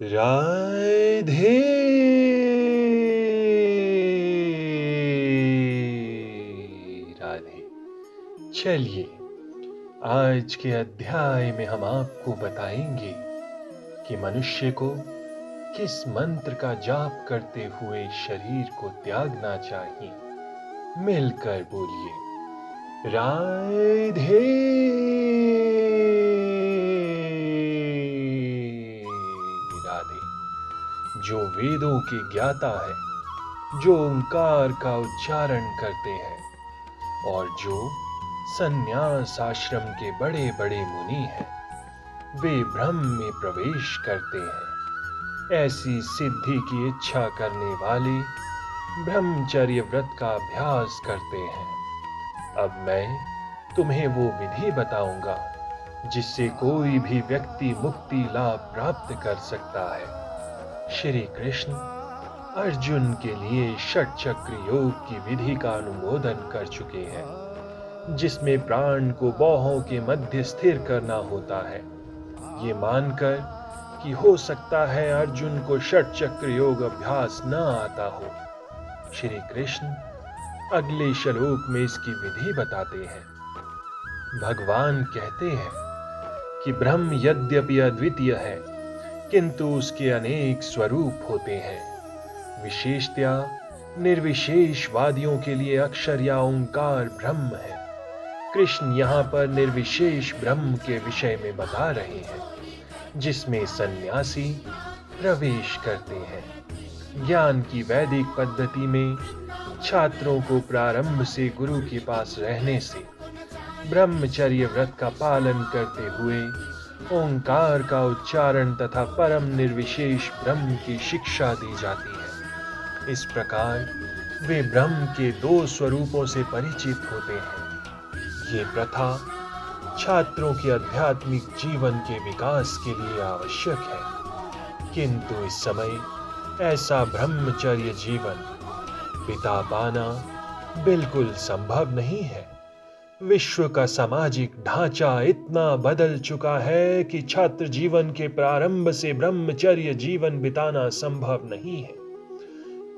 राधे राधे। चलिए, आज के अध्याय में हम आपको बताएंगे कि मनुष्य को किस मंत्र का जाप करते हुए शरीर को त्यागना चाहिए। मिलकर बोलिए, राधे राधे। जो वेदों के ज्ञाता है, जो ओंकार का उच्चारण करते हैं और जो संन्यास आश्रम के बड़े बड़े मुनि हैं, वे ब्रह्म में प्रवेश करते हैं। ऐसी सिद्धि की इच्छा करने वाले ब्रह्मचर्य व्रत का अभ्यास करते हैं। अब मैं तुम्हें वो विधि बताऊंगा जिससे कोई भी व्यक्ति मुक्ति लाभ प्राप्त कर सकता है। श्री कृष्ण अर्जुन के लिए षट चक्र योग की विधि का अनुमोदन कर चुके हैं, जिसमें प्राण को बाहों के मध्य स्थिर करना होता है। ये मानकर कि हो सकता है अर्जुन को षट चक्र योग अभ्यास न आता हो, श्री कृष्ण अगले श्लोक में इसकी विधि बताते हैं। भगवान कहते हैं कि ब्रह्म यद्यपि अद्वितीय है, किंतु उसके अनेक स्वरूप होते हैं। विशेषतया निर्विशेषवादियों के लिए अक्षर या ओंकार ब्रह्म है। कृष्ण यहाँ पर निर्विशेष ब्रह्म के विषय में बता रहे हैं, जिसमें सन्यासी प्रवेश करते हैं। ज्ञान की वैदिक पद्धति में छात्रों को प्रारंभ से गुरु के पास रहने से ब्रह्मचर्य व्रत का पालन करते हुए ओंकार का उच्चारण तथा परम निर्विशेष ब्रह्म की शिक्षा दी जाती है। इस प्रकार वे ब्रह्म के दो स्वरूपों से परिचित होते हैं। ये प्रथा छात्रों के आध्यात्मिक जीवन के विकास के लिए आवश्यक है, किंतु इस समय ऐसा ब्रह्मचर्य जीवन बिता पाना बिल्कुल संभव नहीं है। विश्व का सामाजिक ढांचा इतना बदल चुका है कि छात्र जीवन के प्रारंभ से ब्रह्मचर्य जीवन बिताना संभव नहीं है।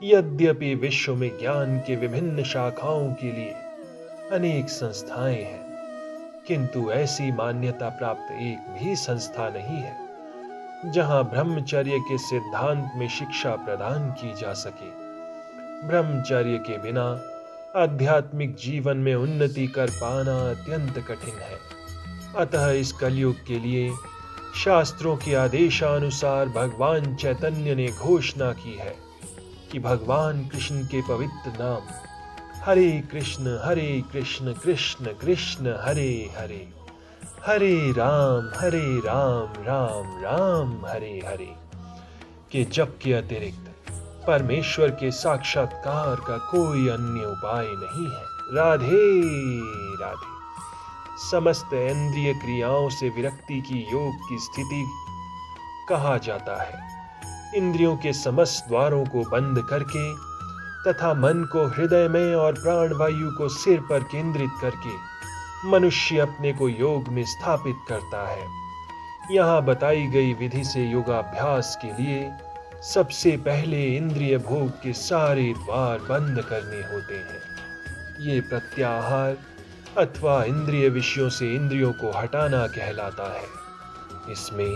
यद्यपि विश्व में ज्ञान के विभिन्न शाखाओं के लिए अनेक संस्थाएं हैं, किंतु ऐसी मान्यता प्राप्त एक भी संस्था नहीं है जहां ब्रह्मचर्य के सिद्धांत में शिक्षा प्रदान की जा सके। ब्रह्मचर्य के बिना आध्यात्मिक जीवन में उन्नति कर पाना अत्यंत कठिन है। अतः इस कलयुग के लिए शास्त्रों के आदेशानुसार भगवान चैतन्य ने घोषणा की है कि भगवान कृष्ण के पवित्र नाम हरे कृष्ण कृष्ण कृष्ण हरे हरे, हरे राम राम राम हरे हरे के जप के अतिरिक्त परमेश्वर के साक्षात्कार का कोई अन्य उपाय नहीं है। राधे राधे। समस्त इंद्रिय क्रियाओं से विरक्ति की योग की स्थिति कहा जाता है। इंद्रियों के समस्त द्वारों को बंद करके तथा मन को हृदय में और प्राण वायु को सिर पर केंद्रित करके मनुष्य अपने को योग में स्थापित करता है। यहाँ बताई गई विधि से योगाभ्यास के लिए सबसे पहले इंद्रिय भोग के सारे द्वार बंद करने होते हैं। ये प्रत्याहार अथवा इंद्रिय विषयों से इंद्रियों को हटाना कहलाता है। इसमें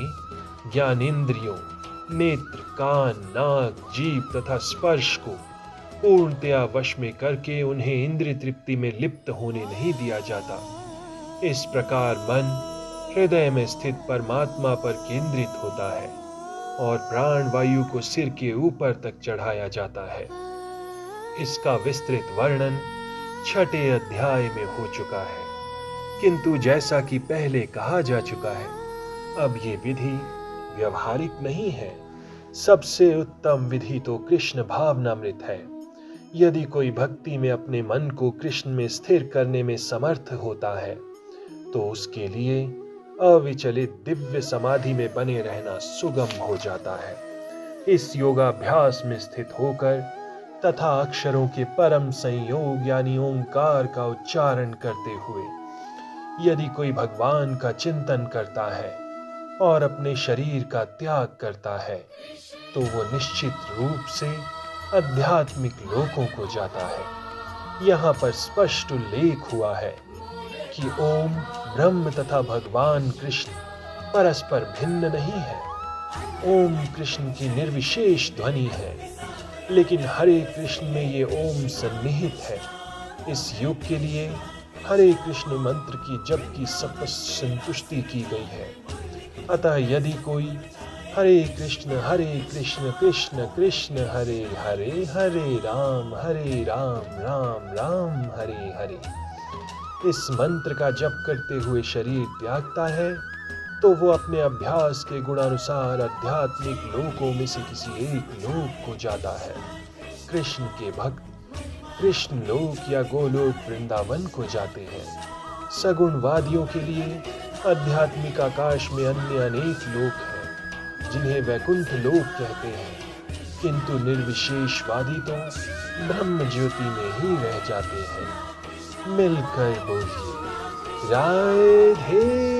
ज्ञान इंद्रियों नेत्र, कान, नाक, जीभ तथा स्पर्श को पूर्णतया वश में करके उन्हें इंद्रिय तृप्ति में लिप्त होने नहीं दिया जाता। इस प्रकार मन हृदय में स्थित परमात्मा पर केंद्रित होता है और प्राण वायु को सिर के ऊपर तक चढ़ाया जाता है। इसका विस्तृत वर्णन छठे अध्याय में हो चुका है, किंतु जैसा कि पहले कहा जा चुका है, अब ये विधि व्यवहारिक नहीं है। सबसे उत्तम विधि तो कृष्ण भावनामृत है। यदि कोई भक्ति में अपने मन को कृष्ण में स्थिर करने में समर्थ होता है, तो उसके लिए अविचलित दिव्य समाधि में बने रहना सुगम हो जाता है। इस योगाभ्यास में स्थित होकर तथा अक्षरों के परम संयोग यानी ओंकार का उच्चारण करते हुए यदि कोई भगवान का चिंतन करता है, और अपने शरीर का त्याग करता है तो वो निश्चित रूप से आध्यात्मिक लोकों को जाता है। यहाँ पर स्पष्ट उल्लेख हुआ है कि ओम ब्रह्म तथा भगवान कृष्ण परस्पर भिन्न नहीं है। ओम कृष्ण की निर्विशेष ध्वनि है, लेकिन हरे कृष्ण में ये ओम सन्निहित है। इस युग के लिए हरे कृष्ण मंत्र की जप की संतुष्टि की गई है। अतः यदि कोई हरे कृष्ण कृष्ण कृष्ण हरे हरे, हरे राम राम राम हरे हरे इस मंत्र का जप करते हुए शरीर त्यागता है तो वो अपने अभ्यास के गुणानुसार आध्यात्मिक लोकों में से किसी एक लोक को जाता है। कृष्ण के भक्त कृष्ण लोक या गोलोक वृंदावन को जाते हैं। सगुणवादियों के लिए आध्यात्मिक आकाश में अन्य अनेक लोक हैं जिन्हें वैकुंठ लोक कहते हैं, किंतु निर्विशेषवादी तो ब्रह्म ज्योति में ही रह जाते हैं। मिलकर बोलिए राधे।